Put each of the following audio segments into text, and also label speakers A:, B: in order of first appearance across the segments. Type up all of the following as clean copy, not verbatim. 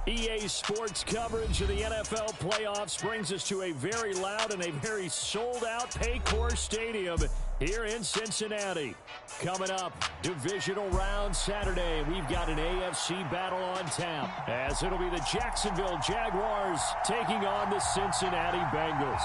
A: EA Sports coverage of the NFL playoffs brings us to a very loud and a very sold-out Paycor Stadium here in Cincinnati. Coming up, divisional round Saturday. We've got an AFC battle on tap, as it'll be the Jacksonville Jaguars taking on the Cincinnati Bengals.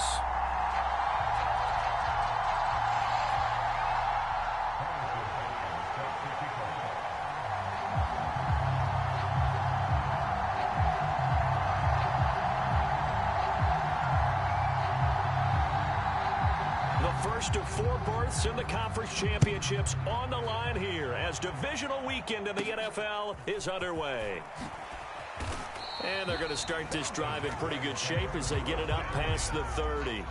B: First of 4 berths in the conference championships on the line here as divisional weekend in the NFL is underway. And they're going to start this drive in pretty good shape as they get it up past the 30.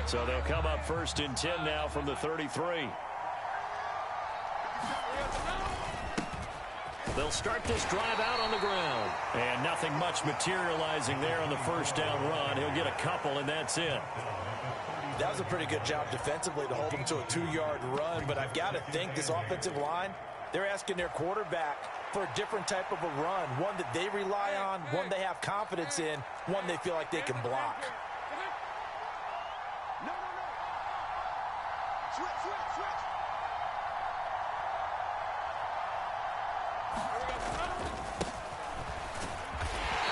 B: So they'll come up first and 10 now from the 33. They'll start this drive out on the ground. And nothing much materializing there on the first down run. He'll get a couple, and that's it.
C: That was a pretty good job defensively to hold him to a 2-yard run. But I've got to think this offensive line, they're asking their quarterback for a different type of a run. One that they rely on, one they have confidence in, one they feel like they can block.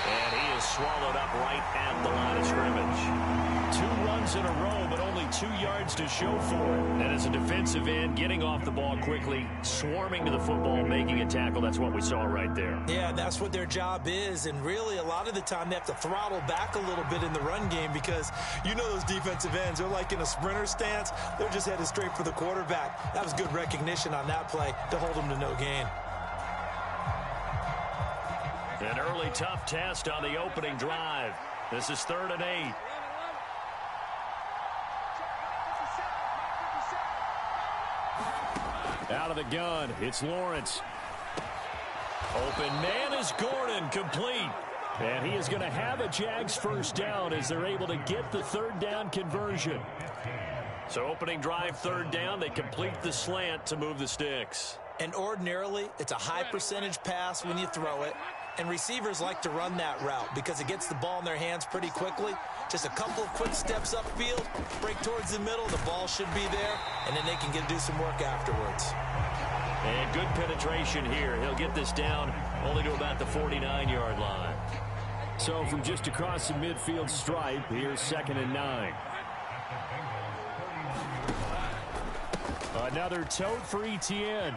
B: And he is swallowed up right at the line of scrimmage.
A: 2 runs in a row, but only 2 yards to show for it. And as a defensive end, getting off the ball quickly, swarming to the football, making a tackle. That's what we saw right there.
C: Yeah, that's what their job is. And really, a lot of the time, they have to throttle back a little bit in the run game because you know those defensive ends, they're like in a sprinter stance. They're just headed straight for the quarterback. That was good recognition on that play to hold them to no gain.
B: An early tough test on the opening drive. This is 3rd and 8.
A: Out of the gun, it's Lawrence. Open man is Gordon, complete. And he is going to have a Jags first down as they're able to get the 3rd down conversion.
B: So opening drive, 3rd down, they complete the slant to move the sticks.
C: And ordinarily, it's a high percentage pass when you throw it. And receivers like to run that route because it gets the ball in their hands pretty quickly. Just a couple of quick steps upfield, break towards the middle, the ball should be there, and then they can do some work afterwards.
B: And good penetration here. He'll get this down only to about the 49-yard line.
A: So from just across the midfield stripe, here's 2nd and 9. Another tote for Etienne.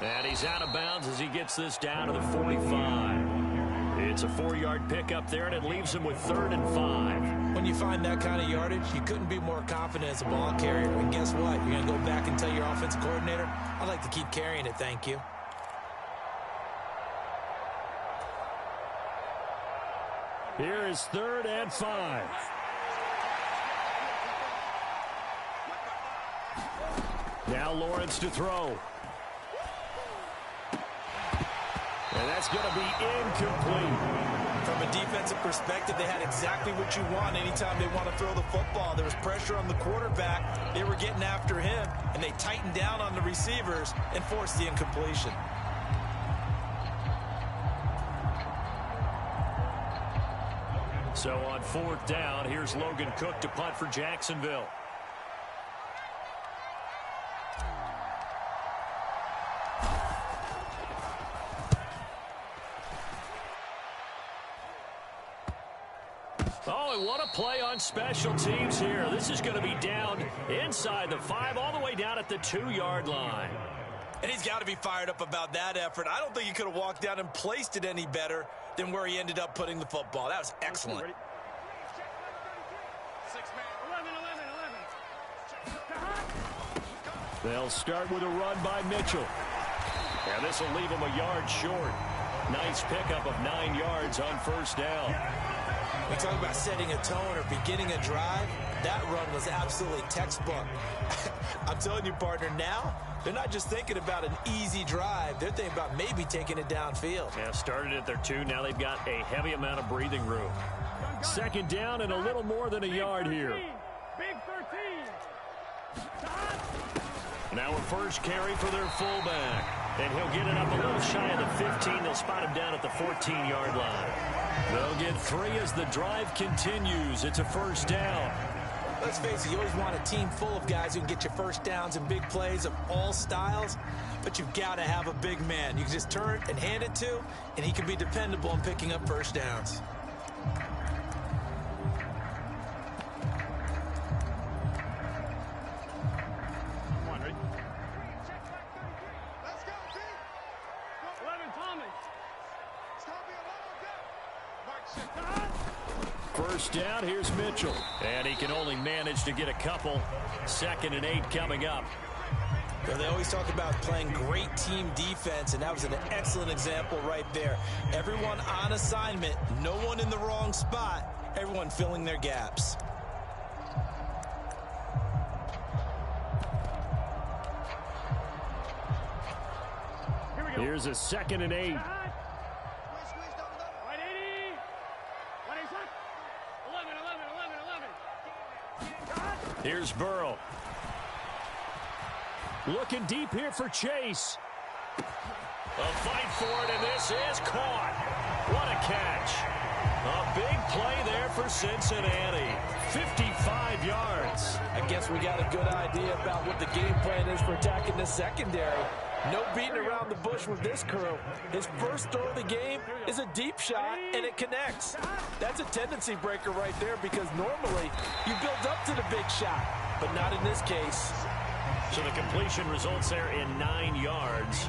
B: And he's out of bounds as he gets this down to the 45. It's a 4-yard pickup there, and it leaves him with 3rd and 5.
C: When you find that kind of yardage, you couldn't be more confident as a ball carrier. And guess what? You're going to go back and tell your offensive coordinator, I'd like to keep carrying it, thank you.
A: Here is 3rd and 5. Now Lawrence to throw. And that's going to be incomplete.
C: From a defensive perspective, they had exactly what you want anytime they want to throw the football. There was pressure on the quarterback. They were getting after him, and they tightened down on the receivers and forced the incompletion.
B: So on 4th down, here's Logan Cook to punt for Jacksonville. Oh, and what a play on special teams here. This is going to be down inside the 5, all the way down at the 2-yard line.
C: And he's got to be fired up about that effort. I don't think he could have walked down and placed it any better than where he ended up putting the football. That was excellent.
A: They'll start with a run by Mitchell. And this will leave him a yard short. Nice pickup of 9 yards on first down.
C: We talk about setting a tone or beginning a drive. That run was absolutely textbook. I'm telling you, partner, now they're not just thinking about an easy drive. They're thinking about maybe taking it downfield.
A: Yeah, started at their 2. Now they've got a heavy amount of breathing room. Second down and a little more than a yard here.
D: Big 13.
A: Now a first carry for their fullback. And he'll get it up a little shy of the 15. They'll spot him down at the 14-yard line. They'll get 3 as the drive continues. It's a first down.
C: Let's face it, you always want a team full of guys who can get you first downs and big plays of all styles, but you've got to have a big man you can just turn and hand it to, and he can be dependable in picking up first downs.
A: First down, here's Mitchell. And he can only manage to get a couple. 2nd and 8 coming up.
C: Well, they always talk about playing great team defense, and that was an excellent example right there. Everyone on assignment, no one in the wrong spot, everyone filling their gaps.
A: Here's a 2nd and 8. Here's Burrow. Looking deep here for Chase. A fight for it, and this is caught. What a catch. A big play there for Cincinnati. 55 yards.
C: I guess we got a good idea about what the game plan is for attacking the secondary. No beating around the bush with this crew. His first throw of the game is a deep shot, and it connects. That's a tendency breaker right there because normally you build up to the big shot, but not in this case.
A: So the completion results there in 9 yards,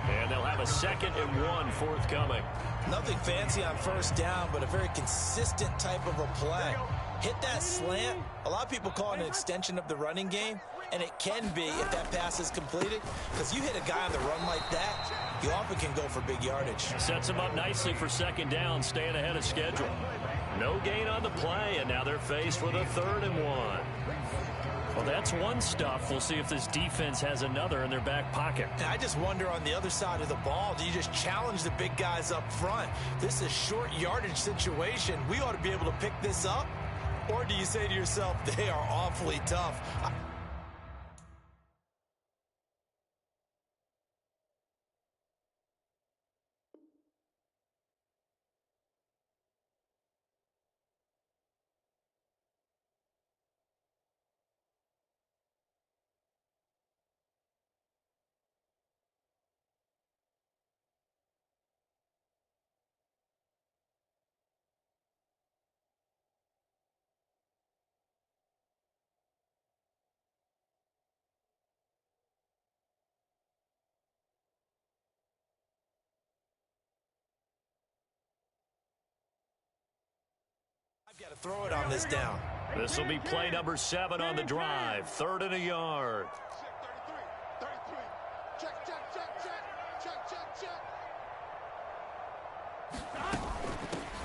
A: and they'll have a 2nd and 1 forthcoming.
C: Nothing fancy on first down, but a very consistent type of a play. Hit that slant. A lot of people call it an extension of the running game, and it can be if that pass is completed, because you hit a guy on the run like that, you often can go for big yardage.
A: Sets him up nicely for 2nd down, staying ahead of schedule. No gain on the play, and now they're faced with a 3rd and 1. Well, that's one stuff. We'll see if this defense has another in their back pocket.
C: And I just wonder on the other side of the ball, do you just challenge the big guys up front? This is a short yardage situation. We ought to be able to pick this up. Or do you say to yourself, they are awfully tough? I've got to throw it on this down.
A: This will be play number 7 on the drive. 3rd and a yard.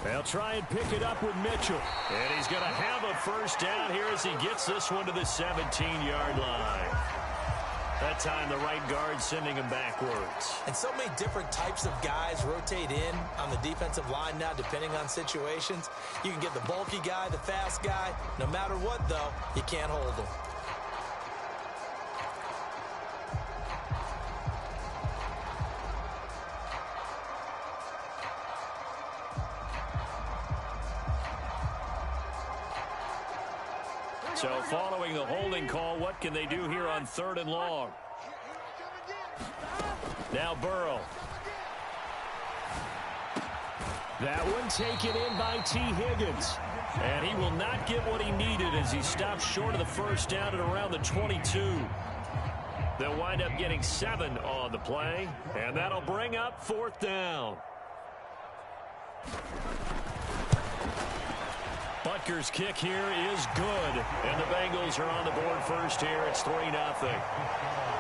A: They'll try and pick it up with Mitchell. And he's going to have a first down here as he gets this one to the 17-yard line. That time the right guard sending him backwards.
C: And so many different types of guys rotate in on the defensive line now depending on situations. You can get the bulky guy, the fast guy. No matter what, though, you can't hold them.
A: So following the holding call, what can they do here on 3rd and long? Now Burrow. That one taken in by T. Higgins. And he will not get what he needed as he stops short of the first down at around the 22. They'll wind up getting 7 on the play, and that'll bring up 4th down. Butker's kick here is good. And the Bengals are on the board first here. It's 3-0.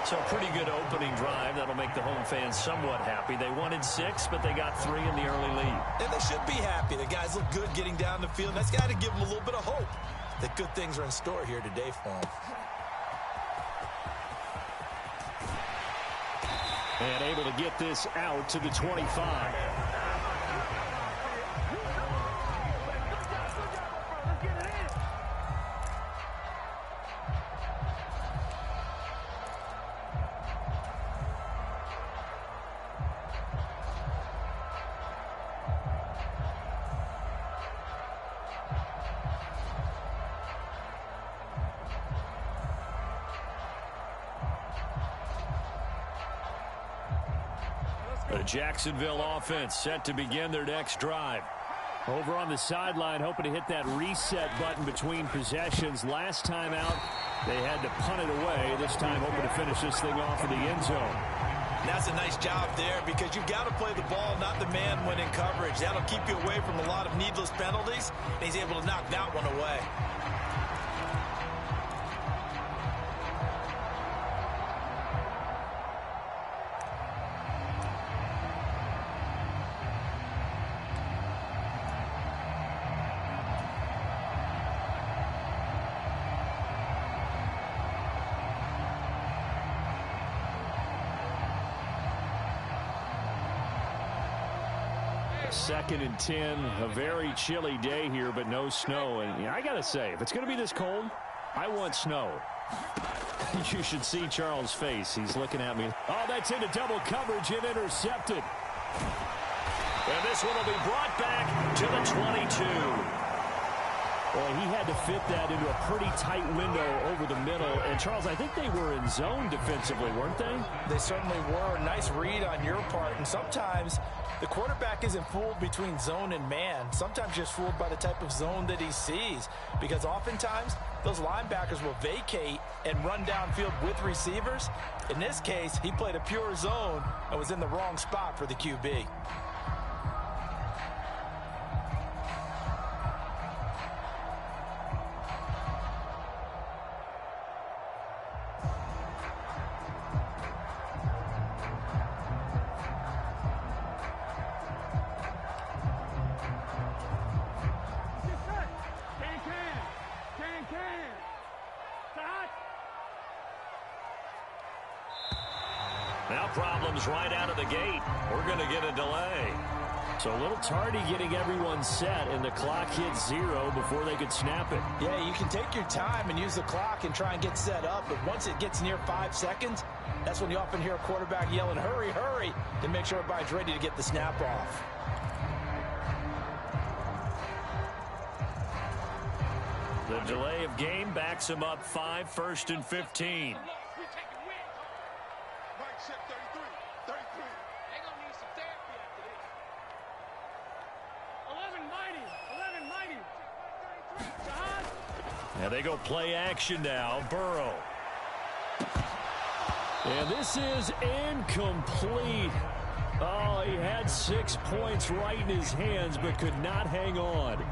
A: So pretty good opening drive. That'll make the home fans somewhat happy. They wanted 6, but they got 3 in the early lead.
C: And they should be happy. The guys look good getting down the field. That's got to give them a little bit of hope that good things are in store here today for them.
A: And able to get this out to the 25. The Jacksonville offense set to begin their next drive. Over on the sideline, hoping to hit that reset button between possessions. Last time out, they had to punt it away. This time, hoping to finish this thing off in the end zone.
C: That's a nice job there because you've got to play the ball, not the man when in coverage. That'll keep you away from a lot of needless penalties, and he's able to knock that one away.
A: Second and 10, a very chilly day here, but no snow. And I got to say, if it's going to be this cold, I want snow. You should see Charles' face. He's looking at me. Oh, that's into double coverage and intercepted.
B: And this one will be brought back to the 22.
A: Well, he had to fit that into a pretty tight window over the middle. And, Charles, I think they were in zone defensively, weren't they?
C: They certainly were. Nice read on your part. And sometimes the quarterback isn't fooled between zone and man. Sometimes just fooled by the type of zone that he sees. Because oftentimes, those linebackers will vacate and run downfield with receivers. In this case, he played a pure zone and was in the wrong spot for the QB.
B: Now problems right out of the gate. We're going to get a delay.
A: So a little tardy getting everyone set, and the clock hit 0 before they could snap it.
C: Yeah, you can take your time and use the clock and try and get set up, but once it gets near 5 seconds, that's when you often hear a quarterback yelling, hurry, hurry, to make sure everybody's ready to get the snap off.
B: The delay of game backs him up 5, 1st and 15. And they go play action now. Burrow.
A: And this is incomplete. Oh, he had 6 points right in his hands, but could not hang on.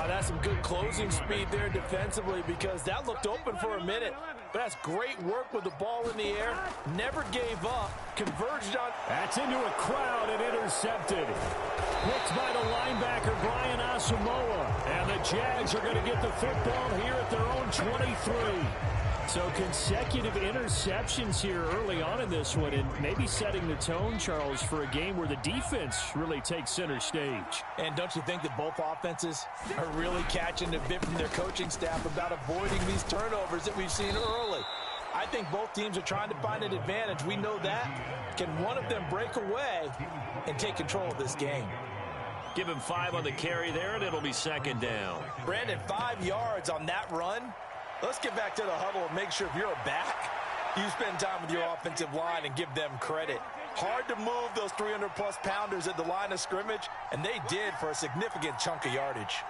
C: That's some good closing speed there defensively because that looked open for a minute. But that's great work with the ball in the air. Never gave up. Converged on.
A: That's into a crowd and intercepted. Picked by the linebacker, Brian Asamoah. And the Jags are going to get the football here at their own 23. So consecutive interceptions here early on in this one, and maybe setting the tone, Charles, for a game where the defense really takes center stage.
C: And don't you think that both offenses are really catching a bit from their coaching staff about avoiding these turnovers that we've seen early? I think both teams are trying to find an advantage. We know that. Can one of them break away and take control of this game?
B: Give him 5 on the carry there, and it'll be 2nd down.
C: Brandon, 5 yards on that run. Let's get back to the huddle and make sure if you're a back, you spend time with your offensive line and give them credit. Hard to move those 300-plus pounders at the line of scrimmage, and they did for a significant chunk of yardage.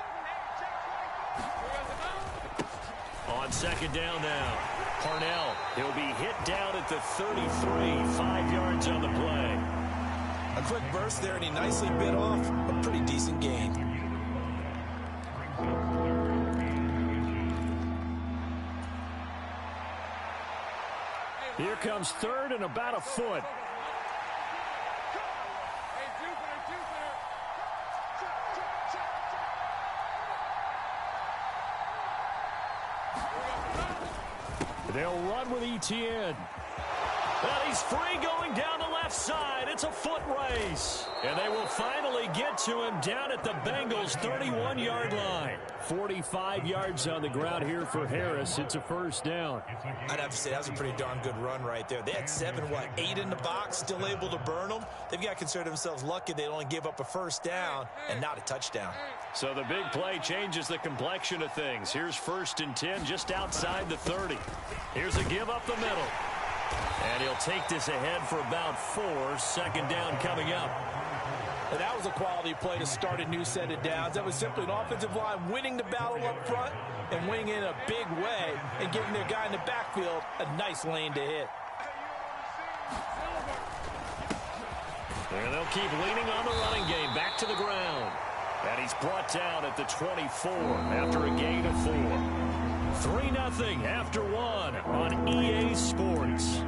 B: On 2nd down now. Parnell, he'll be hit down at the 33, 5 yards on the play.
C: A quick burst there, and he nicely bit off a pretty decent gain.
A: Here comes third and about a foot. They'll run with Etienne.
B: And he's free going down the left side. It's a foot race. And they will finally get to him down at the Bengals' 31-yard line.
A: 45 yards on the ground here for Harris. It's a first down.
C: I'd have to say that was a pretty darn good run right there. They had 8 in the box, still able to burn them. They've got to consider themselves lucky they only gave up a first down and not a touchdown.
B: So the big play changes the complexion of things. Here's 1st and 10 just outside the 30. Here's a give up the middle. And he'll take this ahead for about 4. 2nd down coming up.
C: And that was a quality play to start a new set of downs. That was simply an offensive line winning the battle up front and winning in a big way and giving their guy in the backfield a nice lane to hit.
B: And they'll keep leaning on the running game. Back to the ground. And he's brought down at the 24 after a gain of 4. 3-0 after 1 on EA Sports.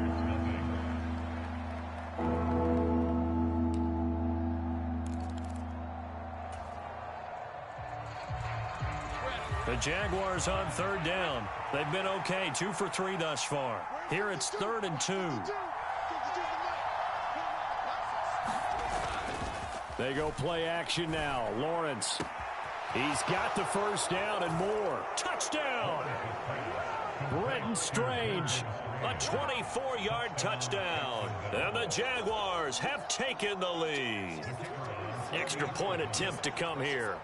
B: The Jaguars on 3rd down. They've been okay, 2 for 3 thus far. Here it's 3rd and 2.
A: They go play action now. Lawrence. He's got the first down and more.
B: Touchdown! Brenton Strange, a 24-yard touchdown. And the Jaguars have taken the lead. Extra point attempt to come here.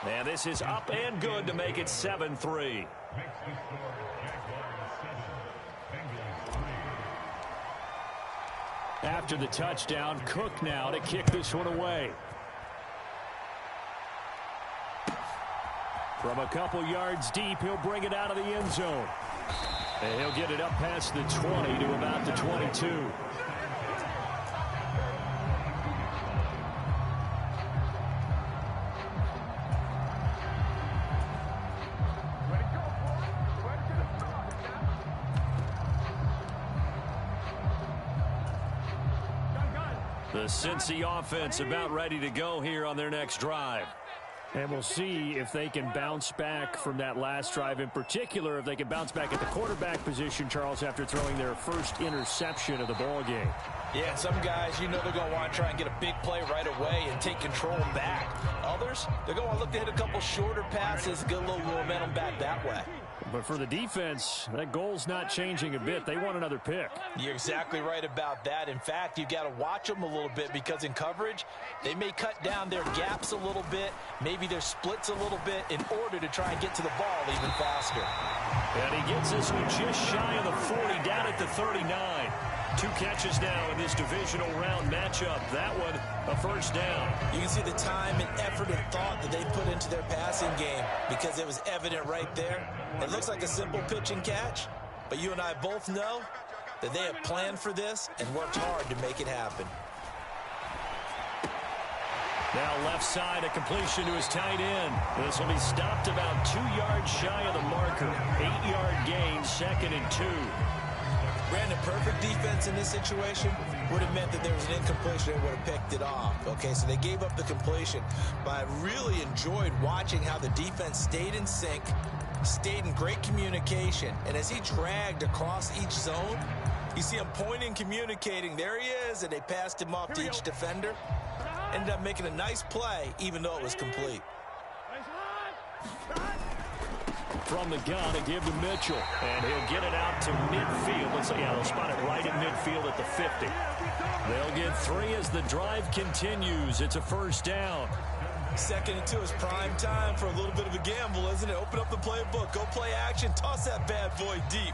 B: And this is up and good to make it 7-3.
A: After the touchdown, Cook now to kick this one away. From a couple yards deep, he'll bring it out of the end zone. And he'll get it up past the 20 to about the 22.
B: The Cincy offense about ready to go here on their next drive.
A: And we'll see if they can bounce back from that last drive, in particular, if they can bounce back at the quarterback position, Charles, after throwing their first interception of the ball game.
C: Yeah, some guys, you know they're going to want to try and get a big play right away and take control back. Others, they're going to look to hit a couple shorter passes, get a little momentum back that way.
A: But for the defense, that goal's not changing a bit. They want another pick.
C: You're exactly right about that. In fact, you've got to watch them a little bit because in coverage, they may cut down their gaps a little bit, maybe their splits a little bit in order to try and get to the ball even faster.
B: And he gets this one just shy of the 40, down at the 39. 2 catches now in this divisional round matchup. That one, a first down.
C: You can see the time and effort and thought that they put into their passing game because it was evident right there. It looks like a simple pitch and catch, but you and I both know that they have planned for this and worked hard to make it happen.
B: Now left side, a completion to his tight end. This will be stopped about 2 yards shy of the marker. 8-yard gain, 2nd and 2.
C: Brandon, perfect defense in this situation would have meant that there was an incompletion and would have picked it off. Okay, so they gave up the completion, but I really enjoyed watching how the defense stayed in sync, stayed in great communication, and as he dragged across each zone, you see him pointing, communicating. There he is, and they passed him off to each defender. Ended up making a nice play, even though it was complete.
A: From the gun, to give to Mitchell.
B: And he'll get it out to midfield. Let's see, they'll spot it right in midfield at the 50. They'll get 3 as the drive continues. It's a first down.
C: 2nd and 2 is prime time for a little bit of a gamble, isn't it? Open up the playbook, go play action, toss that bad boy deep.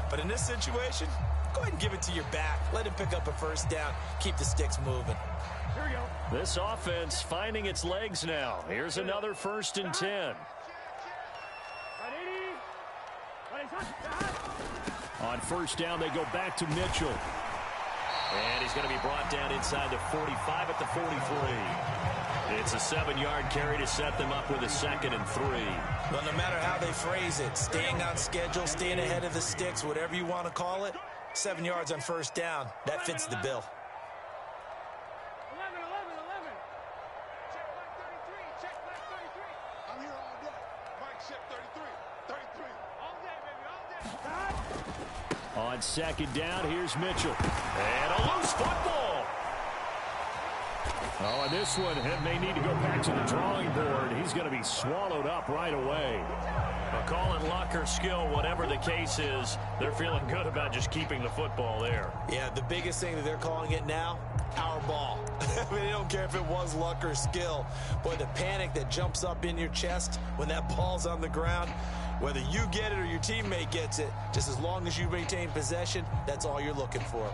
C: But in this situation, go ahead and give it to your back. Let him pick up a first down. Keep the sticks moving.
D: Here we go.
B: This offense finding its legs now. Here's another 1st and 10.
A: On first down, they go back to Mitchell.
B: And he's going to be brought down inside the 45 at the 43. It's a 7-yard carry to set them up with a 2nd and 3.
C: Well, no matter how they phrase it, staying on schedule, staying ahead of the sticks, whatever you want to call it, 7 yards on first down, that fits the bill.
D: 11, 11, 11. Check back 33. Check back 33. I'm here all day. Mike, check 33. 33. All day, baby, all day.
A: On 2nd down, here's Mitchell.
B: And a loose football.
A: Oh, and this one may need to go back to the drawing board. He's going to be swallowed up right away.
B: But call it luck or skill, whatever the case is, they're feeling good about just keeping the football there.
C: Yeah, the biggest thing that they're calling it now, our ball. I mean, they don't care if it was luck or skill. Boy, the panic that jumps up in your chest when that ball's on the ground, whether you get it or your teammate gets it, just as long as you maintain possession, that's all you're looking for.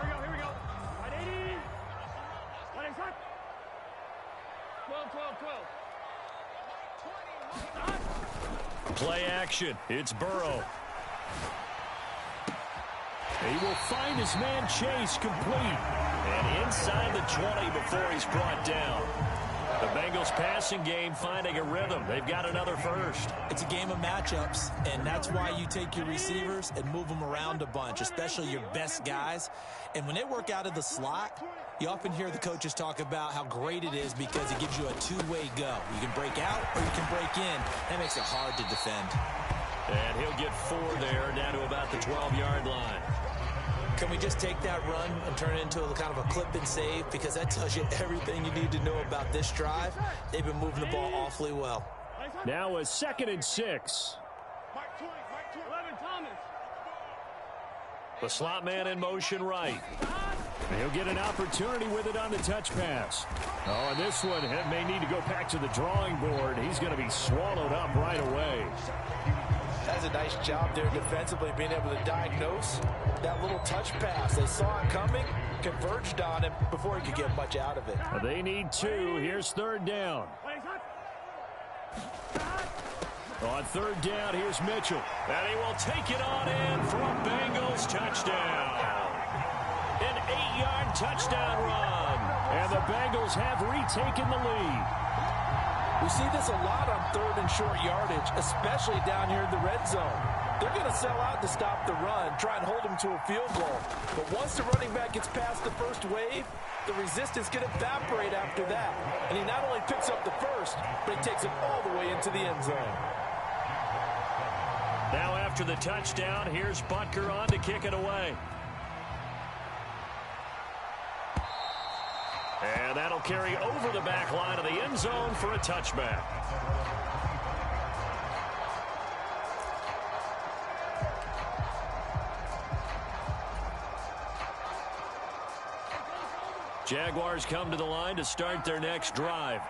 D: Here we go. 180. 180. 12, 12, 12.
A: Play action. It's Burrow. He will find his man Chase complete.
B: And inside the 20 before he's brought down. The Bengals passing game finding a rhythm. They've got another first.
C: It's a game of matchups, and that's why you take your receivers and move them around a bunch, especially your best guys. And when they work out of the slot, you often hear the coaches talk about how great it is because it gives you a two-way go. You can break out or you can break in. That makes it hard to defend.
B: And he'll get 4 there, down to about the 12-yard line.
C: Can we just take that run and turn it into a kind of a clip and save? Because that tells you everything you need to know about this drive. They've been moving the ball awfully well.
A: Now a 2nd and 6.
D: Mike 20, Mike 20. 11, Thomas.
B: The slot man in motion right.
A: He'll get an opportunity with it on the touch pass. Oh, and this one may need to go back to the drawing board. He's going to be swallowed up right away.
C: That's a nice job there defensively, being able to diagnose that little touch pass. They saw it coming, converged on him before he could get much out of it.
A: They need 2. Here's 3rd down. On 3rd down, here's Mitchell.
B: And he will take it on in for a Bengals touchdown. An 8-yard touchdown run.
A: And the Bengals have retaken the lead.
E: We see this a lot on 3rd and short yardage, especially down here in the red zone. They're going to sell out to stop the run, try and hold them to a field goal. But once the running back gets past the first wave, the resistance can evaporate after that. And he not only picks up the first, but he takes it all the way into the end zone.
B: Now after the touchdown, here's Butker on to kick it away. And that'll carry over the back line of the end zone for a touchback. Jaguars come to the line to start their next drive.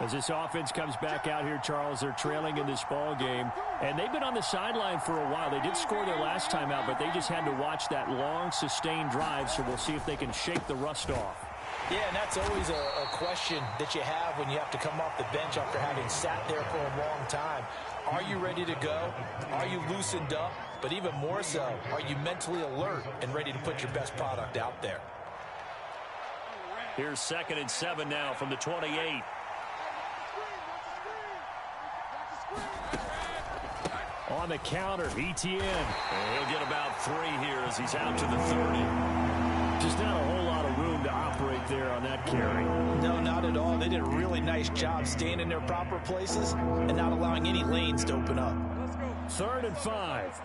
A: As this offense comes back out here, Charles, they're trailing in this ball game. And they've been on the sideline for a while. They did score their last time out, but they just had to watch that long, sustained drive. So we'll see if they can shake the rust off.
C: Yeah, and that's always a question that you have when you have to come off the bench after having sat there for a long time. Are you ready to go? Are you loosened up? But even more so, are you mentally alert and ready to put your best product out there?
B: Here's 2nd and 7 now from the 28.
A: On the counter, ETN.
B: And he'll get about 3 here as he's out to the 30.
A: Just not a whole lot of room to operate there on that carry.
C: No, not at all. They did a really nice job staying in their proper places and not allowing any lanes to open up.
A: 3rd and 5.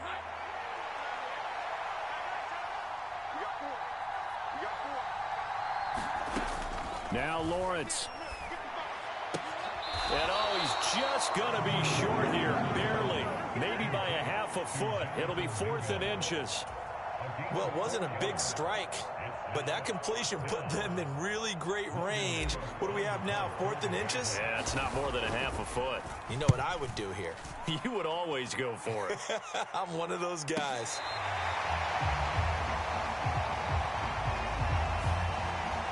A: Now Lawrence.
B: And oh, he's just going to be short here, barely. Maybe by a half a foot. It'll be 4th and inches.
C: Well, it wasn't a big strike, but that completion put them in really great range. What do we have now, 4th and inches?
B: Yeah, it's not more than a half a foot.
C: You know what I would do here?
B: You would always go for it.
C: I'm one of those guys.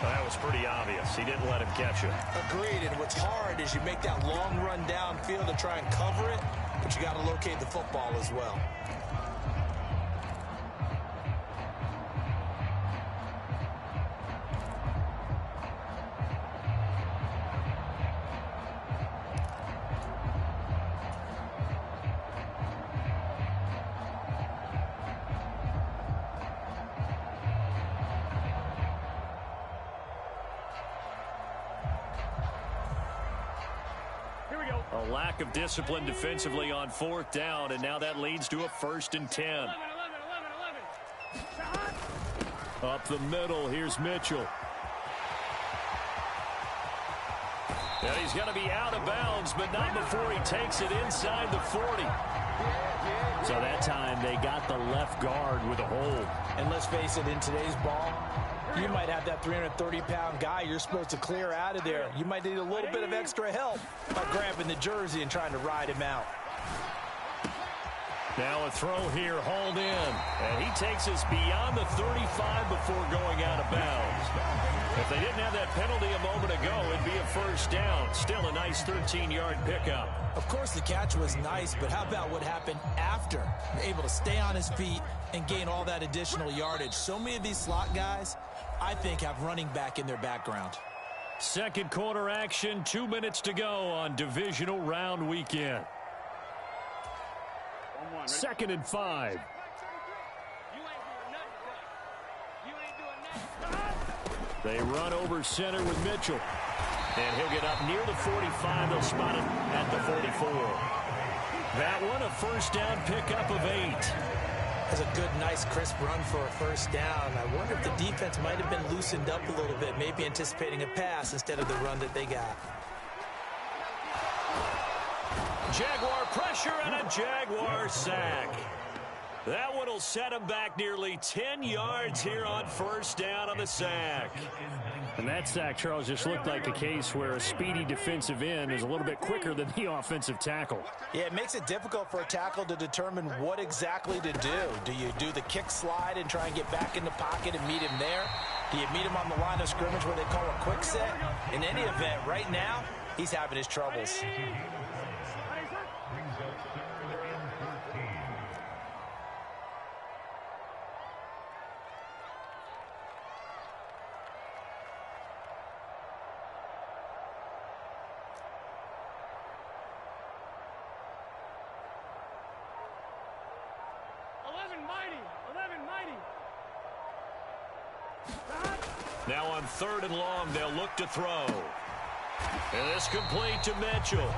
B: That was pretty obvious. He didn't let him catch it.
C: Agreed, and what's hard is you make that long run downfield to try and cover it. but you got to locate the football as well.
A: A lack of discipline defensively on 4th down, and now that leads to a 1st and 10. Up the middle, here's Mitchell. And he's going to be out of bounds, but not before he takes it inside the 40. So that time they got the left guard with a hold.
E: And let's face it, in today's ball, you might have that 330-pound guy you're supposed to clear out of there. You might need a little bit of extra help by grabbing the jersey and trying to ride him out.
A: Now a throw here, hauled in. And he takes us beyond the 35 before going out of bounds. If they didn't have that penalty a moment ago, it'd be a 1st down. Still a nice 13-yard pickup.
C: Of course, the catch was nice, but how about what happened after? Able to stay on his feet and gain all that additional yardage. So many of these slot guys, I think, have running back in their background.
A: Second quarter action, 2 minutes to go on divisional round weekend. 2nd and 5. They run over center with Mitchell. And he'll get up near the 45. They'll spot it at the 44. That one, a 1st down pickup of 8.
C: That's a good, nice, crisp run for a 1st down. I wonder if the defense might have been loosened up a little bit, maybe anticipating a pass instead of the run that they got.
A: Jaguar pressure and a Jaguar sack. That one will set him back nearly 10 yards here on 1st down on the sack. And that sack, Charles, just looked like a case where a speedy defensive end is a little bit quicker than the offensive tackle.
E: Yeah, it makes it difficult for a tackle to determine what exactly to do. Do you do the kick slide and try and get back in the pocket and meet him there? Do you meet him on the line of scrimmage where they call a quick set? In any event, right now, he's having his troubles.
A: Now on 3rd and long, they'll look to throw. And this complete to Mitchell.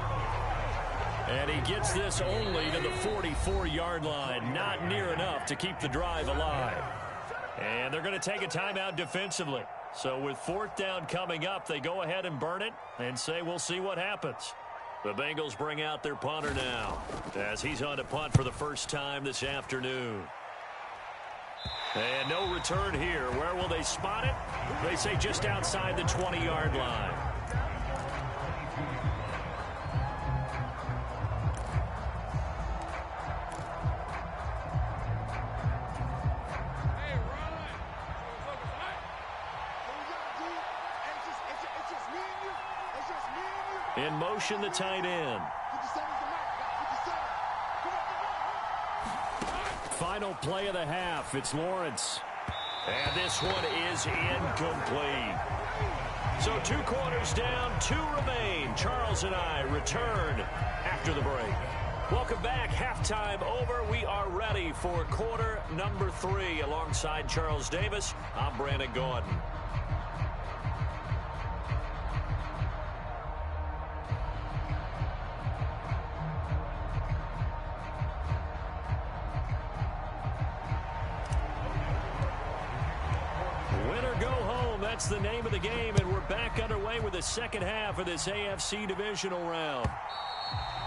A: And he gets this only to the 44-yard line. Not near enough to keep the drive alive. And they're going to take a timeout defensively. So with 4th down coming up, they go ahead and burn it and say we'll see what happens. The Bengals bring out their punter now as he's on to punt for the first time this afternoon. And no return here. Where will they spot it? They say just outside the 20-yard line. In motion, the tight end. Final play of the half. It's Lawrence. And this one is incomplete. So 2 quarters down, 2 remain. Charles and I return after the break. Welcome back. Halftime over. We are ready for quarter number 3. Alongside Charles Davis, I'm Brandon Gordon. That's the name of the game, and we're back underway with the second half of this AFC divisional round.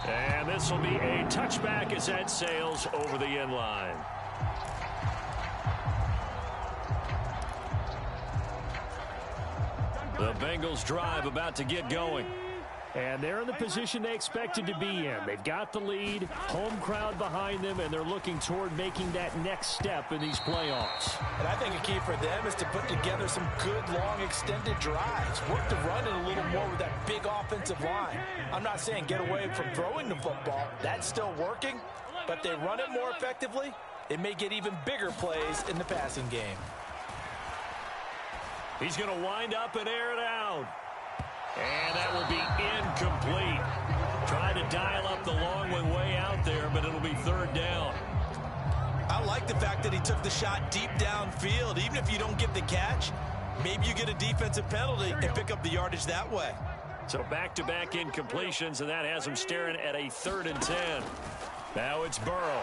A: And this will be a touchback as that sails over the end line. The Bengals drive about to get going. And they're in the position they expected to be in. They've got the lead, home crowd behind them, and they're looking toward making that next step in these playoffs.
E: And I think a key for them is to put together some good, long, extended drives. Work the run in a little more with that big offensive line. I'm not saying get away from throwing the football. That's still working. But if they run it more effectively, it may get even bigger plays in the passing game.
B: He's going to wind up and air it out. And that will be incomplete. Trying to dial up the long one way out there, but it'll be third down.
C: I like the fact that he took the shot deep downfield. Even if you don't get the catch, maybe you get a defensive penalty and pick up the yardage that way.
B: So back-to-back incompletions, and that has him staring at a 3rd and 10. Now it's Burrow.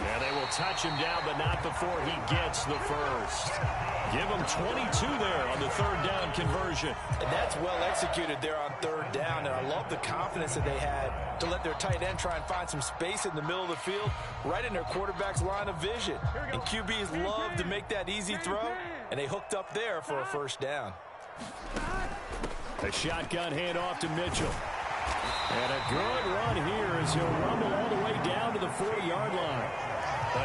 B: Yeah, they will touch him down, but not before he gets the first. Give him 22 there on the 3rd down conversion.
E: And that's well executed there on 3rd down, and I love the confidence that they had to let their tight end try and find some space in the middle of the field, right in their quarterback's line of vision. And QBs love to make that easy throw, and they hooked up there for a 1st down.
A: A shotgun handoff to Mitchell. And a good run here as he'll rumble all the way down to the 40-yard line.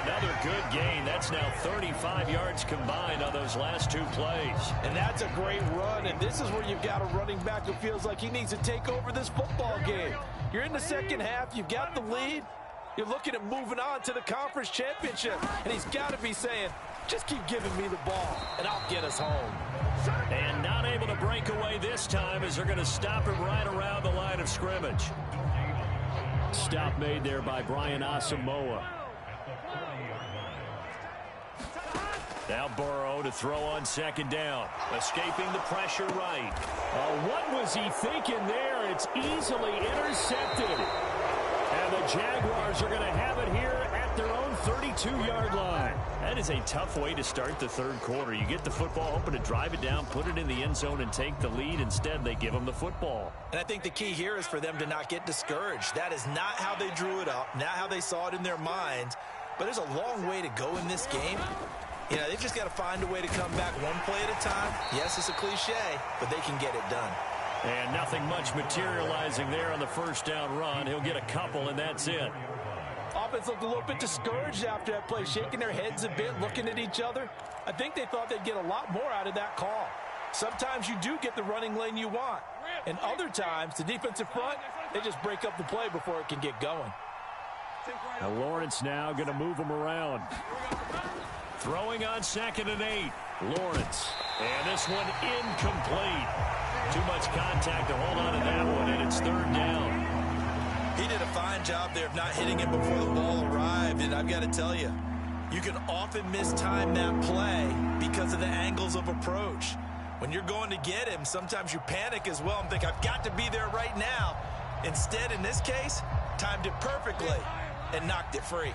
A: Another good gain. That's now 35 yards combined on those last 2 plays.
E: And that's a great run, and this is where you've got a running back who feels like he needs to take over this football game. You're in the second half. You've got the lead. You're looking at moving on to the conference championship, and he's got to be saying, just keep giving me the ball, and I'll get us home.
B: And not able to break away this time as they're going to stop him right around the line of scrimmage.
A: Stop made there by Brian Asamoah.
B: Now Burrow to throw on 2nd down. Escaping the pressure right.
A: What was he thinking there? It's easily intercepted. And the Jaguars are going to have it here at their own 32-yard line.
B: That is a tough way to start the 3rd quarter. You get the football, hoping to drive it down, put it in the end zone, and take the lead. Instead, they give them the football.
C: And I think the key here is for them to not get discouraged. That is not how they drew it up, not how they saw it in their minds. But there's a long way to go in this game. You know, they've just got to find a way to come back one play at a time. Yes, it's a cliche, but they can get it done.
B: And nothing much materializing there on the 1st down run. He'll get a couple, and that's it.
E: Offense looked a little bit discouraged after that play, shaking their heads a bit, looking at each other. I think they thought they'd get a lot more out of that call. Sometimes you do get the running lane you want. And other times, the defensive front, they just break up the play before it can get going.
A: Now Lawrence now going to move him around.
B: Throwing on 2nd and 8. Lawrence. And this one incomplete. Too much contact to hold on to that one, and it's 3rd down.
C: He did a fine job there of not hitting him before the ball arrived, and I've got to tell you, you can often mistime that play because of the angles of approach. When you're going to get him, sometimes you panic as well and think, I've got to be there right now. Instead, in this case, timed it perfectly and knocked it free.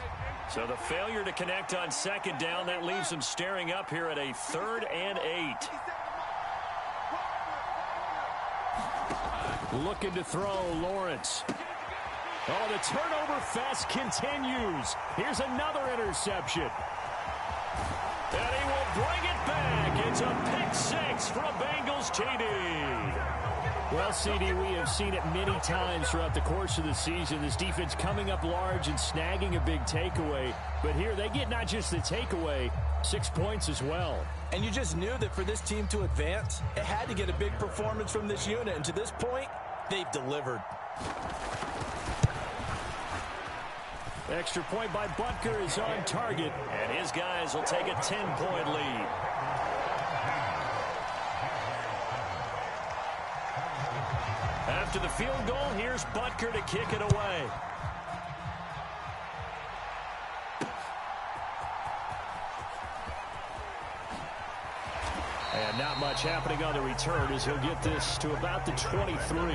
B: So the failure to connect on 2nd down, that leaves him staring up here at a 3rd and 8.
A: Looking to throw, Lawrence. Oh, the turnover fest continues. Here's another interception.
B: And he will bring it back. It's a pick-6 from Bengals TD.
A: Well, CD, we have seen it many times throughout the course of the season. This defense coming up large and snagging a big takeaway. But here they get not just the takeaway, 6 points as well.
E: And you just knew that for this team to advance, it had to get a big performance from this unit. And to this point, they've delivered.
A: Extra point by Butker is on target.
B: And his guys will take a 10-point lead. After the field goal, here's Butker to kick it away.
A: And not much happening on the return as he'll get this to about the 23.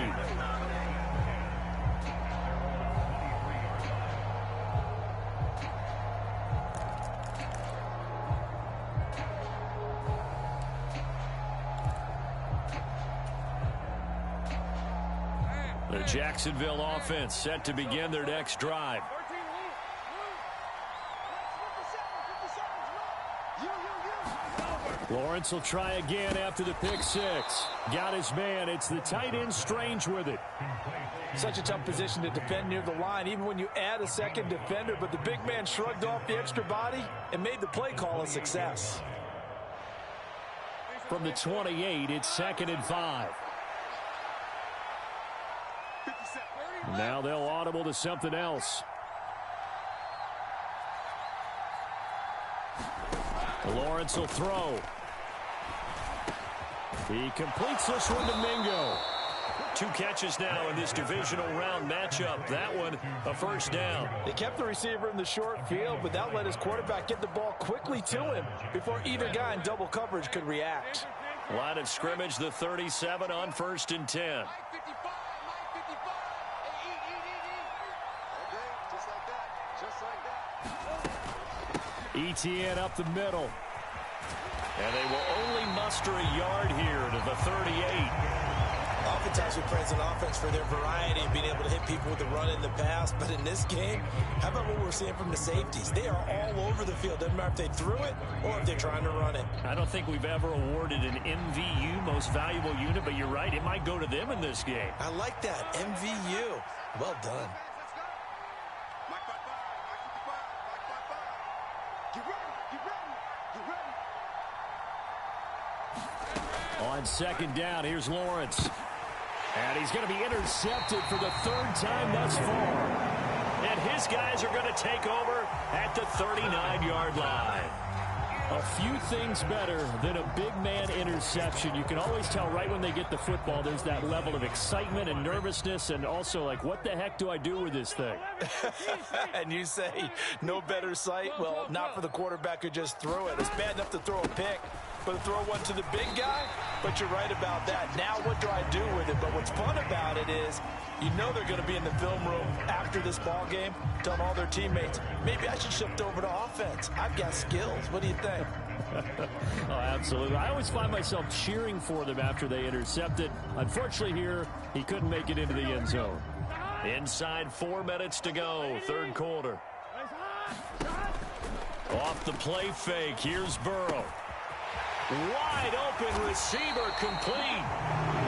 B: The Jacksonville offense set to begin their next drive.
A: Lawrence will try again after the pick six. Got his man. It's the tight end Strange with it.
E: Such a tough position to defend near the line, even when you add a second defender. But the big man shrugged off the extra body and made the play call a success.
A: From the 28, it's 2nd and 5. Now they'll audible to something else. Lawrence will throw. He completes this one to Mingo.
B: 2 catches now in this divisional round matchup. That one, a first down.
E: They kept the receiver in the short field, but that let his quarterback get the ball quickly to him before either guy in double coverage could react.
B: Line of scrimmage, the 37 on 1st and 10.
A: ETN up the middle.
B: And they will only muster a yard here to the 38.
C: Oftentimes we praise an offense for their variety and being able to hit people with the run in the pass. But in this game, how about what we're seeing from the safeties? They are all over the field. Doesn't matter if they threw it or if they're trying to run it.
B: I don't think we've ever awarded an MVU, most valuable unit, but you're right. It might go to them in this game.
C: I like that. MVU. Well done.
A: On 2nd down, here's Lawrence. And he's going to be intercepted for the 3rd time thus far.
B: And his guys are going to take over at the 39-yard line.
A: A few things better than a big man interception. You can always tell right when they get the football, there's that level of excitement and nervousness and also like, what the heck do I do with this thing?
E: And you say, no better sight? Well, not for the quarterback who just threw it. It's bad enough to throw a pick, but to throw one to the big guy? But you're right about that. Now what do I do with it? But what's fun about it is you know they're going to be in the film room after this ball game telling all their teammates, maybe I should shift over to offense. I've got skills. What do you think?
A: Oh, absolutely. I always find myself cheering for them after they intercepted. Unfortunately here, he couldn't make it into the end zone.
B: Inside 4 minutes to go, 3rd quarter. Off the play fake, here's Burrow. Wide open receiver complete.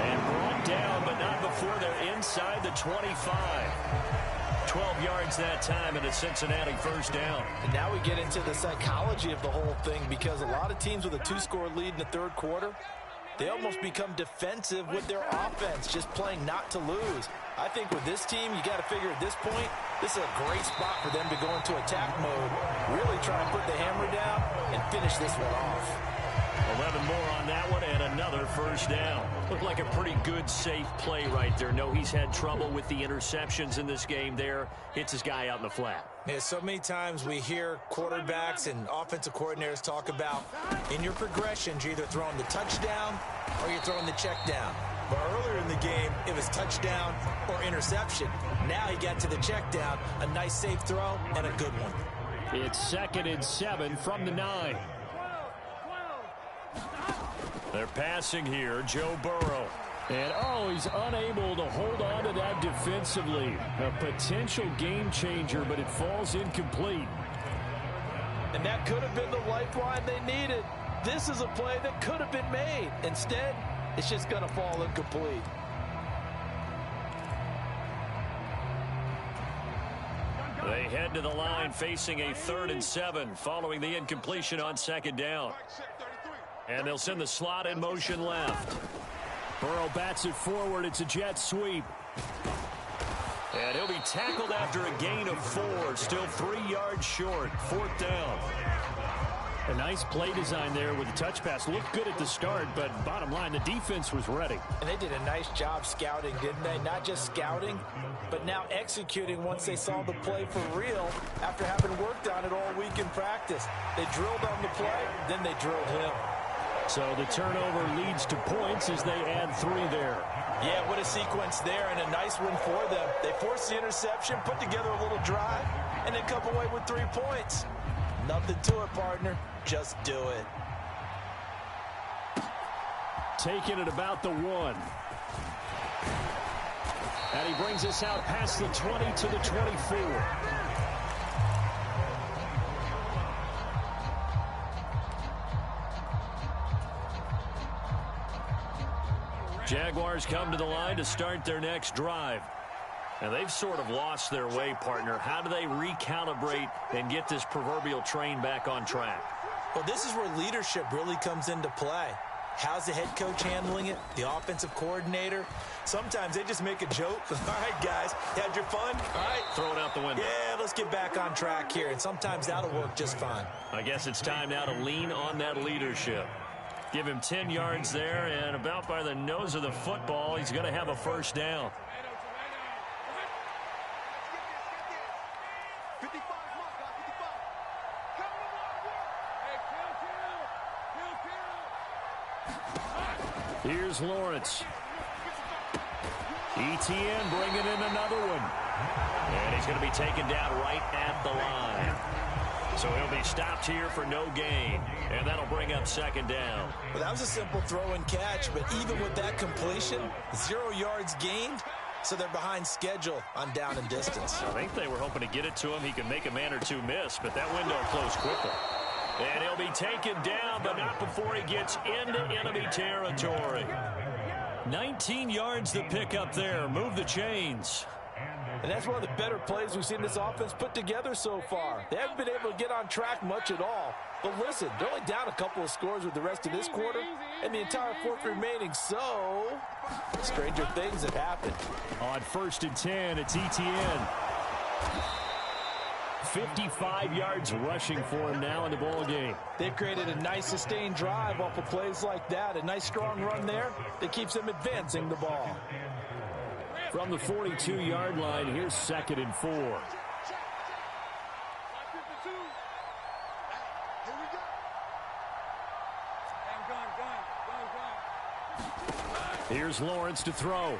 B: And brought down, but not before they're inside the 25. 12 yards that time and a Cincinnati first down.
E: And now we get into the psychology of the whole thing because a lot of teams with a 2-score lead in the 3rd quarter, they almost become defensive with their offense, just playing not to lose. I think with this team, you got to figure at this point, this is a great spot for them to go into attack mode, really try and put the hammer down and finish this one off.
B: 11 more on that one and another first down. Looked like a pretty good, safe play right there. No, he's had trouble with the interceptions in this game there. Hits his guy out in the flat.
C: Yeah, so many times we hear quarterbacks and offensive coordinators talk about in your progressions, you're either throwing the touchdown or you're throwing the check down. But earlier in the game, it was touchdown or interception. Now he got to the check down, a nice safe throw and a good one.
A: It's 2nd and 7 from the 9.
B: They're passing here, Joe Burrow.
A: And, he's unable to hold on to that defensively. A potential game changer, but it falls incomplete.
E: And that could have been the lifeline they needed. This is a play that could have been made. Instead, it's just going to fall incomplete.
B: They head to the line facing a 3rd and 7 following the incompletion on 2nd down. And they'll send the slot in motion left.
A: Burrow bats it forward. It's a jet sweep.
B: And he'll be tackled after a gain of 4. Still 3 yards short. 4th down.
A: A nice play design there with the touch pass. Looked good at the start, but bottom line, the defense was ready.
E: And they did a nice job scouting, didn't they? Not just scouting, but now executing once they saw the play for real after having worked on it all week in practice. They drilled on the play, then they drilled him.
A: So the turnover leads to points as they add 3 there.
E: Yeah, what a sequence there and a nice one for them. They forced the interception, put together a little drive, and then come away with 3 points. Nothing to it, partner. Just do it.
A: Taking it about the 1. And he brings us out past the 20 to the 24. Jaguars come to the line to start their next drive. And they've sort of lost their way, partner. How do they recalibrate and get this proverbial train back on track?
C: Well, this is where leadership really comes into play. How's the head coach handling it? The offensive coordinator? Sometimes they just make a joke. All right, guys, had your fun? All right.
A: Throw it out the window.
C: Yeah, let's get back on track here. And sometimes that'll work just fine.
A: I guess it's time now to lean on that leadership. Give him 10 yards there, and about by the nose of the football, he's going to have a first down. Here's Lawrence. Etienne bringing in another one. And he's going to be taken down right at the line. So he'll be stopped here for no gain. And that'll bring up second down.
C: Well, that was a simple throw and catch, but even with that completion, 0 yards gained, so they're behind schedule on down and distance.
A: I think they were hoping to get it to him. He could make a man or two miss, but that window closed quickly. And he'll be taken down, but not before he gets into enemy territory. 19 yards to pick up there. Move the chains.
E: And that's one of the better plays we've seen this offense put together so far. They haven't been able to get on track much at all. But listen, they're only down a couple of scores with the rest of this quarter and the entire fourth remaining. So, stranger things have happened.
A: On 1st and 10, it's Etienne. 55 yards rushing for him now in the ball game.
E: They've created a nice sustained drive off of plays like that. A nice strong run there that keeps them advancing the ball.
A: From the 42-yard line, here's 2nd and 4. Here's Lawrence to throw.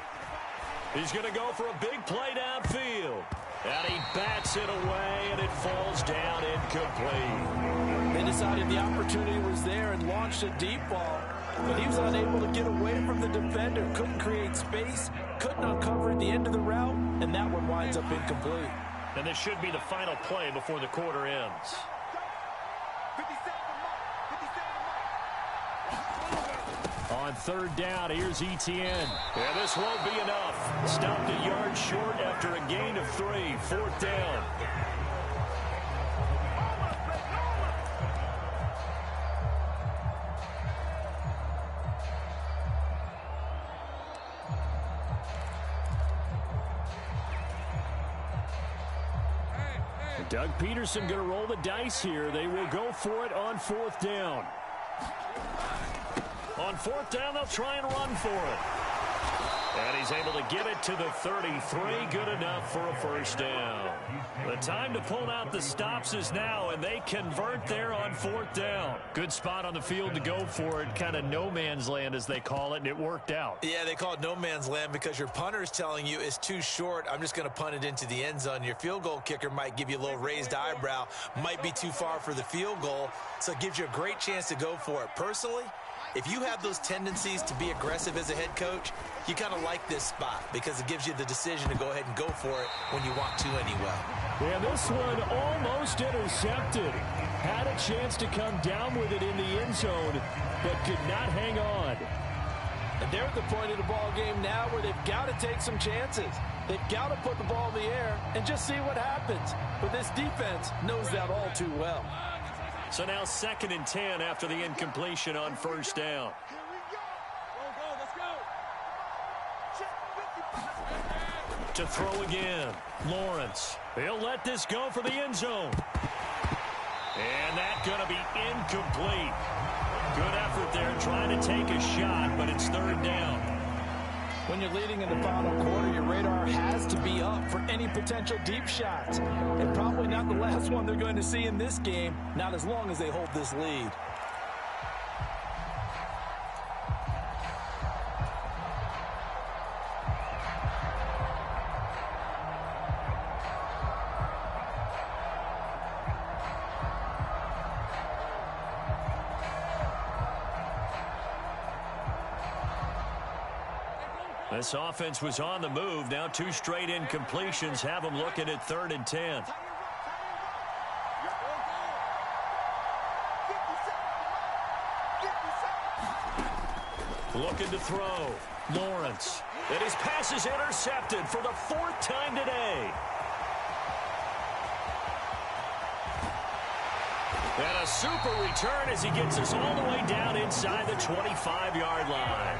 A: He's going to go for a big play downfield. And he bats it away, and it falls down incomplete.
E: They decided the opportunity was there and launched a deep ball. But he was unable to get away from the defender. Couldn't create space. Couldn't uncover at the end of the route. And that one winds up incomplete.
A: And this should be the final play before the quarter ends. On 3rd down, here's Etienne. Yeah, this won't be enough. Stopped a yard short after a gain of 3. 4th down. Doug Peterson going to roll the dice here. They will go for it on 4th down. On 4th down, they'll try and run for it. And he's able to get it to the 33. Good enough for a first down. The time to pull out the stops is now, and they convert there on 4th down. Good spot on the field to go for it. Kind of no man's land, as they call it, and it worked out.
C: Yeah, they call it no man's land because your punter is telling you it's too short. I'm just going to punt it into the end zone. Your field goal kicker might give you a little raised eyebrow. Might be too far for the field goal, so it gives you a great chance to go for it. Personally, if you have those tendencies to be aggressive as a head coach, you kind of like this spot because it gives you the decision to go ahead and go for it when you want to anyway.
A: Yeah, this one almost intercepted. Had a chance to come down with it in the end zone, but could not hang on.
E: And they're at the point of the ball game now where they've got to take some chances. They've got to put the ball in the air and just see what happens. But this defense knows that all too well.
A: So now 2nd and 10 after the incompletion on 1st down. To throw again, Lawrence. He'll let this go for the end zone. And that's going to be incomplete. Good effort there trying to take a shot, but it's 3rd down.
E: When you're leading in the final quarter, your radar has to be up for any potential deep shots. And probably not the last one they're going to see in this game, not as long as they hold this lead.
A: This offense was on the move. Now 2 straight incompletions have them looking at 3rd and 10.
B: Looking to throw. Lawrence. And his pass is intercepted for the 4th time today. And a super return as he gets us all the way down inside the 25-yard line.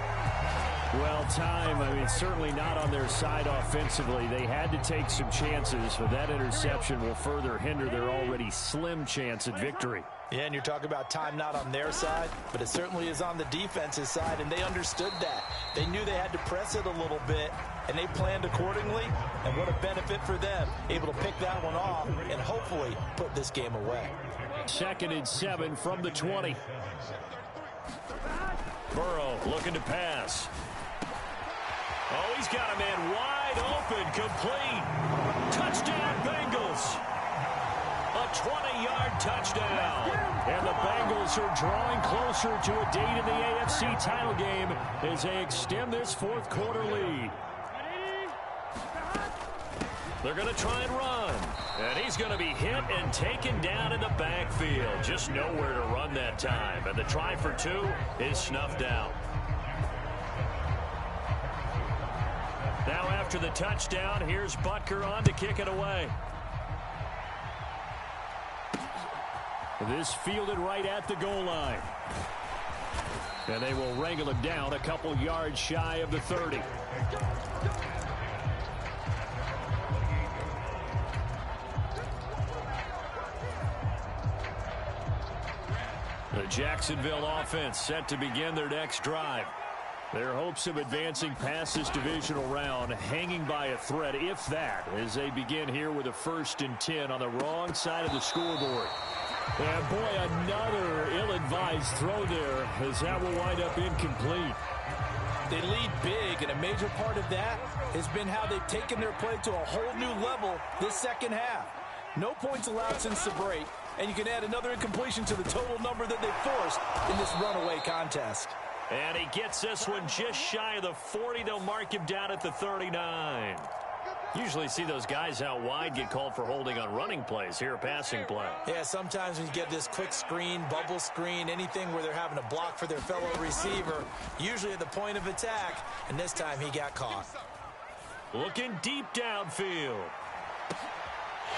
A: Well, time, certainly not on their side offensively. They had to take some chances, but that interception will further hinder their already slim chance at victory.
E: Yeah, and you're talking about time not on their side, but it certainly is on the defense's side, and they understood that. They knew they had to press it a little bit, and they planned accordingly, and what a benefit for them, able to pick that one off and hopefully put this game away.
A: 2nd and 7 from the 20.
B: Burrow looking to pass. Oh, he's got a man wide open, complete. Touchdown, Bengals. A 20-yard touchdown. And the Bengals are drawing closer to a date in the AFC title game as they extend this 4th quarter lead. They're going to try and run. And he's going to be hit and taken down in the backfield. Just nowhere to run that time. And the try for 2 is snuffed out. Now after the touchdown, here's Butker on to kick it away.
A: This fielded right at the goal line. And they will wrangle him down a couple yards shy of the 30. The Jacksonville offense set to begin their next drive. Their hopes of advancing past this divisional round hanging by a thread, if that, as they begin here with a 1st and 10 on the wrong side of the scoreboard. And boy, another ill-advised throw there, as that will wind up incomplete.
E: They lead big, and a major part of that has been how they've taken their play to a whole new level this second half. No points allowed since the break, and you can add another incompletion to the total number that they've forced in this runaway contest.
B: And he gets this one just shy of the 40. They'll mark him down at the 39. Usually see those guys out wide get called for holding on running plays. Here, a passing play.
C: Yeah, sometimes when you get this quick screen, bubble screen, anything where they're having to block for their fellow receiver, usually at the point of attack, and this time he got caught.
B: Looking deep downfield.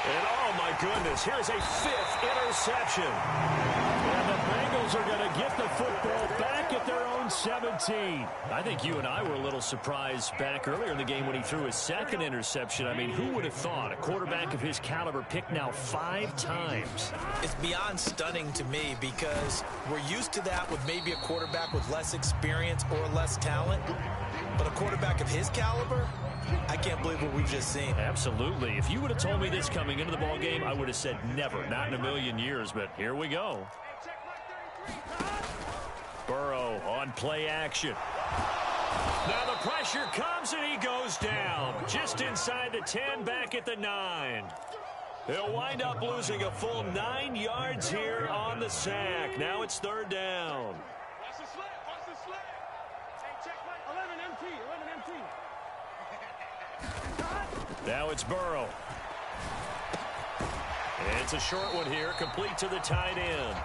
B: And oh my goodness, here's a 5th interception.
A: And the Bengals are going to get the football back at their own 17.
B: I think you and I were a little surprised back earlier in the game when he threw his 2nd interception. I mean, who would have thought a quarterback of his caliber picked now 5 times?
C: It's beyond stunning to me because we're used to that with maybe a quarterback with less experience or less talent. But a quarterback of his caliber, I can't believe what we've just seen.
B: Absolutely. If you would have told me this coming into the ball game, I would have said never, not in a million years. But here we go. Burrow on play action. Now the pressure comes and he goes down. Just inside the 10, back at the 9. He'll wind up losing a full 9 yards here on the sack. Now it's 3rd down.
D: Watch the slip. Watch the slip. Hey, check my 11 MT. 11 MT.
B: Now it's Burrow. It's a short one here, complete to the tight end.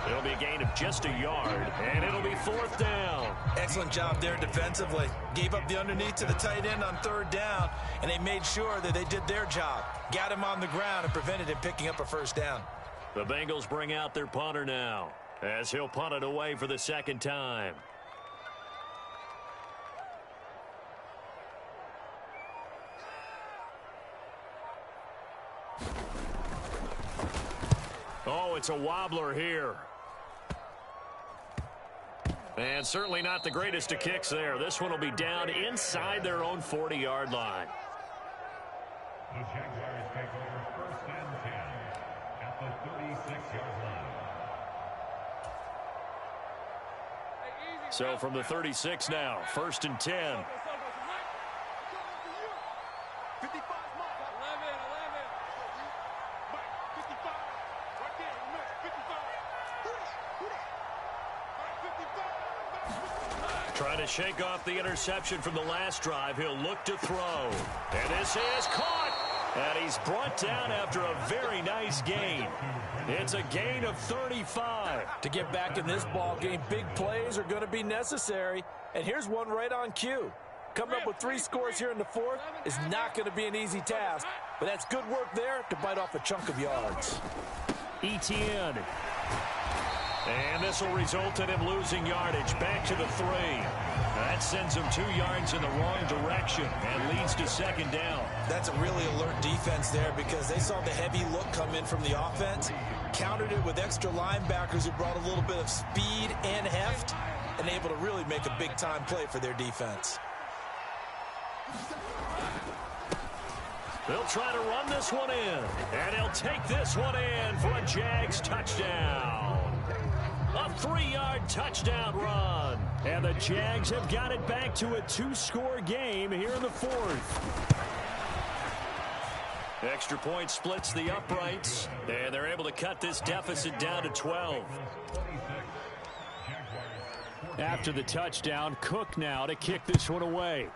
B: It'll be a gain of just a yard, and it'll be 4th down.
C: Excellent job there defensively. Gave up the underneath to the tight end on 3rd down, and they made sure that they did their job. Got him on the ground and prevented him picking up a 1st down.
B: The Bengals bring out their punter now, as he'll punt it away for the 2nd time. Oh, it's a wobbler here. And certainly not the greatest of kicks there. This one will be down inside their own 40-yard line.
F: The Jaguars take over 1st and 10 at the 36-yard line.
B: So from the 36 now, 1st and 10.
D: 55, Mike. 11. Mike, 55. Right there, remember, 55.
B: Trying to shake off the interception from the last drive. He'll look to throw. And this is caught.
A: And he's brought down after a very nice gain. It's a gain of 35.
E: To get back in this ball game, big plays are going to be necessary. And here's one right on cue. Coming up with 3 scores here in the fourth is not going to be an easy task. But that's good work there to bite off a chunk of yards.
A: Etienne. And this will result in him losing yardage. Back to the 3. That sends him 2 yards in the wrong direction and leads to second down.
C: That's a really alert defense there because they saw the heavy look come in from the offense, countered it with extra linebackers who brought a little bit of speed and heft, and able to really make a big-time play for their defense.
A: They'll try to run this one in, and he'll take this one in for a Jags touchdown. A 3-yard touchdown run. And the Jags have got it back to a 2-score game here in the fourth. Extra point splits the uprights, and they're able to cut this deficit down to 12. After the touchdown, Cook now to kick this one away.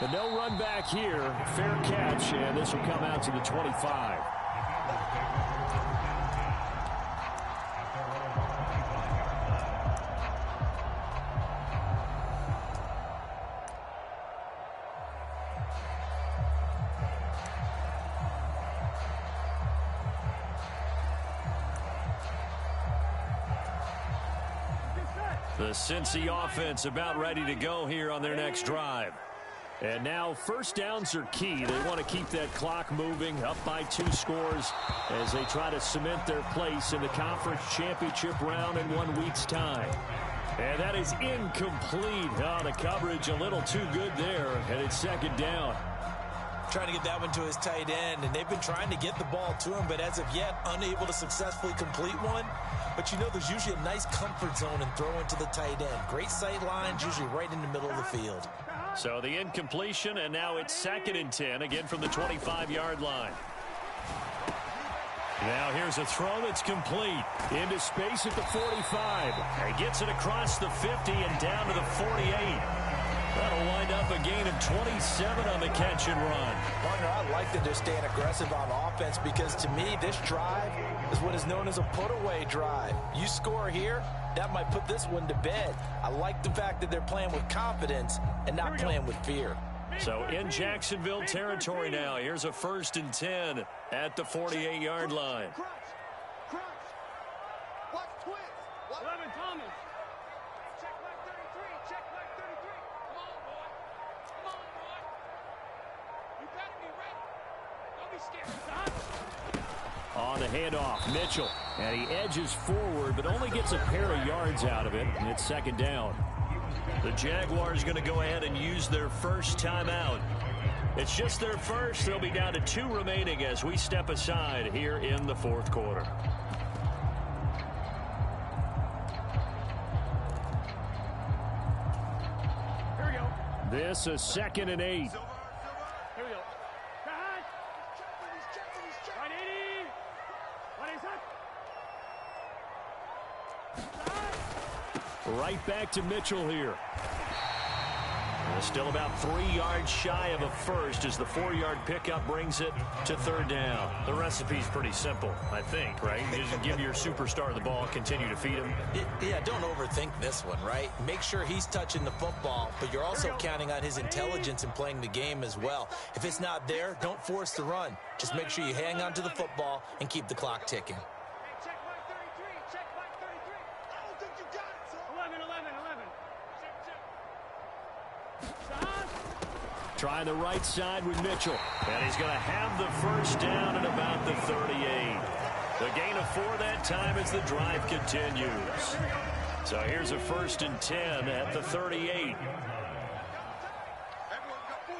A: But no run back here. Fair catch, and this will come out to the 25. The Cincy offense about ready to go here on their next drive. And now first downs are key. They want to keep that clock moving, up by 2 scores as they try to cement their place in the conference championship round in 1 week's time. And that is incomplete. Oh, the coverage a little too good there, and it's second down.
C: Trying to get that one to his tight end, and they've been trying to get the ball to him, but as of yet, unable to successfully complete one. But you know, there's usually a nice comfort zone in throwing to the tight end. Great sight lines, usually right in the middle of the field.
A: So the incompletion, and now it's 2nd and 10, again from the 25-yard line. Now here's a throw that's complete. Into space at the 45. He gets it across the 50 and down to the 48. That'll wind up a gain of 27 on the catch and run.
E: Partner, I like that they're staying aggressive on offense because to me, this drive is what is known as a put-away drive. You score here, that might put this one to bed. I like the fact that they're playing with confidence and not playing with fear.
A: So in Jacksonville territory now, here's a 1st and 10 at the 48-yard line.
D: Watch twist. 11 Thomas. Check back 33. Check back 33. Come on, boy. Come on, boy. You better be ready. Don't be scared, son.
A: On the handoff, Mitchell. And he edges forward, but only gets a pair of yards out of it. And it's second down. The Jaguars going to go ahead and use their first timeout. It's just their first. They'll be down to 2 remaining as we step aside here in the fourth quarter.
D: Here we go.
A: This is 2nd and 8.
D: Here we go. Back. He's checking. 180. What is that?
A: Right back to Mitchell here. Still about 3 yards shy of a first as the 4-yard pickup brings it to 3rd down. The recipe's pretty simple, I think, right? You just give your superstar the ball, continue to feed him.
C: Yeah, don't overthink this one, right? Make sure he's touching the football, but you're also counting on his intelligence in playing the game as well. If it's not there, don't force the run. Just make sure you hang on to the football and keep the clock ticking.
D: Check back 33. Check back 33. I don't think you got it, son. 11.
A: Trying the right side with Mitchell. And he's going to have the first down at about the 38. The gain of 4 that time as the drive continues. So here's a 1st and 10 at the 38.
D: Everyone got 4.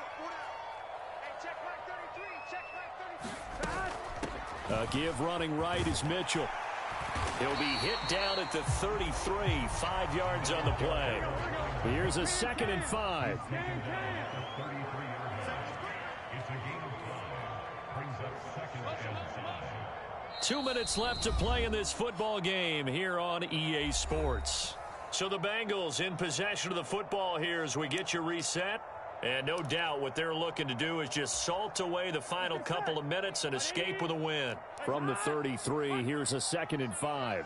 D: Hey, check back 33. Check back 33.
A: A give running right is Mitchell. He'll be hit down at the 33, 5 yards on the play. Here's a 2nd and 5. 2 minutes left to play in this football game here on EA Sports. So the Bengals in possession of the football here as we get you reset. And no doubt what they're looking to do is just salt away the final couple of minutes and escape with a win. From the 33, here's a 2nd and 5.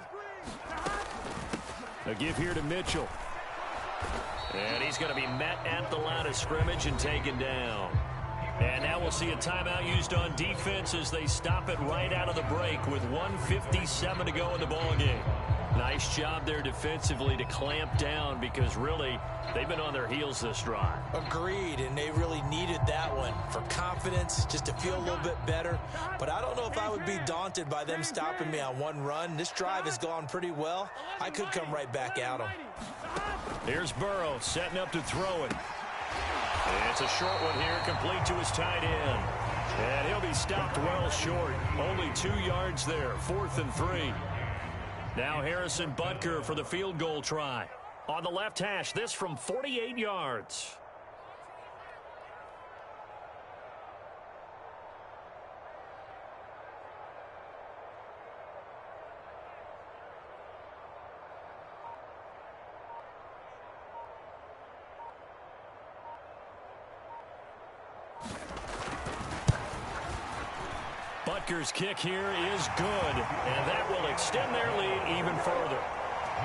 A: A give here to Mitchell. And he's going to be met at the line of scrimmage and taken down. And now we'll see a timeout used on defense as they stop it right out of the break with 1:57 to go in the ballgame. Nice job there defensively to clamp down because really they've been on their heels this drive.
C: Agreed, and they really needed that one for confidence, just to feel a little bit better. But I don't know if I would be daunted by them stopping me on one run. This drive has gone pretty well. I could come right back at them.
A: Here's Burrow setting up to throw it. It's a short one here, complete to his tight end. And he'll be stopped well short. Only 2 yards there, 4th and 3. Now Harrison Butker for the field goal try. On the left hash, this from 48 yards. Butker's kick here is good, and that will extend their lead even further.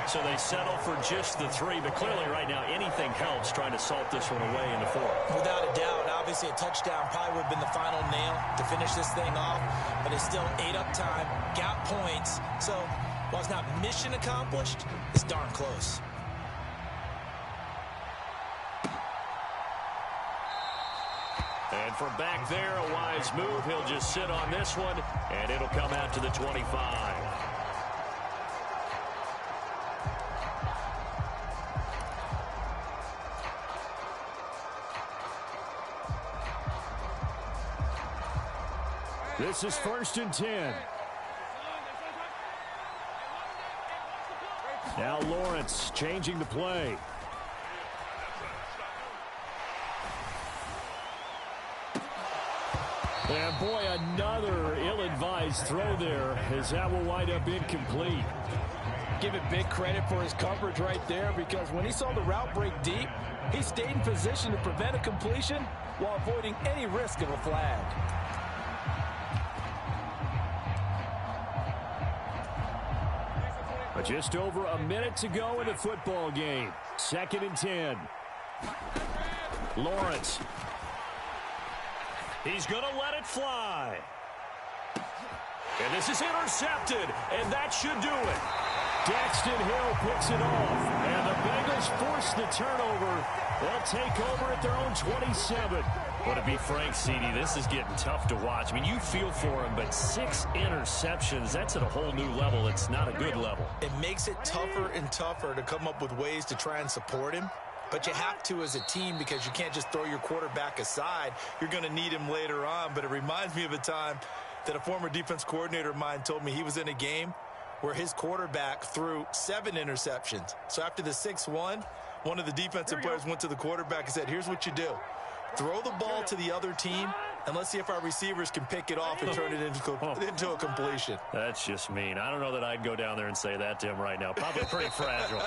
A: So they settle for just the 3, but clearly right now anything helps trying to salt this one away in the 4th.
C: Without a doubt, obviously a touchdown probably would have been the final nail to finish this thing off, but it's still ate up time, got points. So while it's not mission accomplished, it's darn close.
A: And from back there, a wise move. He'll just sit on this one, and it'll come out to the 25. This is 1st and 10. Now Lawrence changing the play. And boy, another ill-advised throw there as that will wind up incomplete.
E: Give it big credit for his coverage right there because when he saw the route break deep, he stayed in position to prevent a completion while avoiding any risk of a flag.
A: Just over a minute to go in the football game. 2nd and 10. Lawrence. He's going to let it fly. And this is intercepted, and that should do it. Daxton Hill picks it off, and the Bengals force the turnover. They'll take over at their own 27. Well, to be frank, CD, this is getting tough to watch. I mean, you feel for him, but 6 interceptions, that's at a whole new level. It's not a good level.
C: It makes it tougher and tougher to come up with ways to try and support him. But you have to as a team because you can't just throw your quarterback aside. You're going to need him later on. But it reminds me of a time that a former defense coordinator of mine told me he was in a game where his quarterback threw 7 interceptions. So after the 6th one of the defensive players went to the quarterback and said, here's what you do. Throw the ball to the other team, and let's see if our receivers can pick it off and turn it into a completion.
A: That's just mean. I don't know that I'd go down there and say that to him right now. Probably pretty fragile.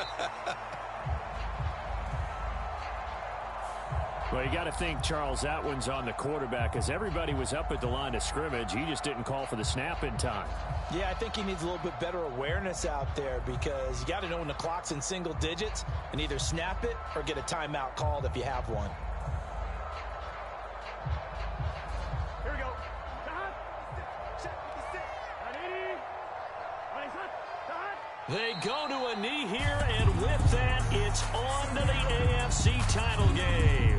A: Well, you got to think, Charles, that one's on the quarterback because everybody was up at the line of scrimmage. He just didn't call for the snap in time.
E: Yeah, I think he needs a little bit better awareness out there because you got to know when the clock's in single digits and either snap it or get a timeout called if you have one.
D: Here we go.
A: They go to a knee here, and with that, it's on to the AFC title game.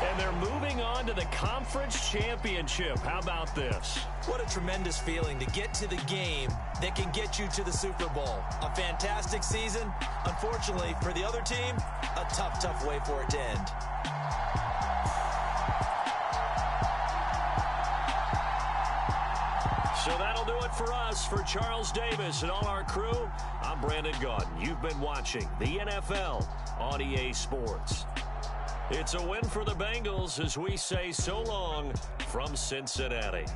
A: And they're moving on to the conference championship. How about this?
C: What a tremendous feeling to get to the game that can get you to the Super Bowl. A fantastic season. Unfortunately, for the other team, a tough, tough way for it to end.
A: So that'll do it for us. For Charles Davis and all our crew, I'm Brandon Gaudin. You've been watching the NFL on EA Sports. It's a win for the Bengals as we say so long from Cincinnati.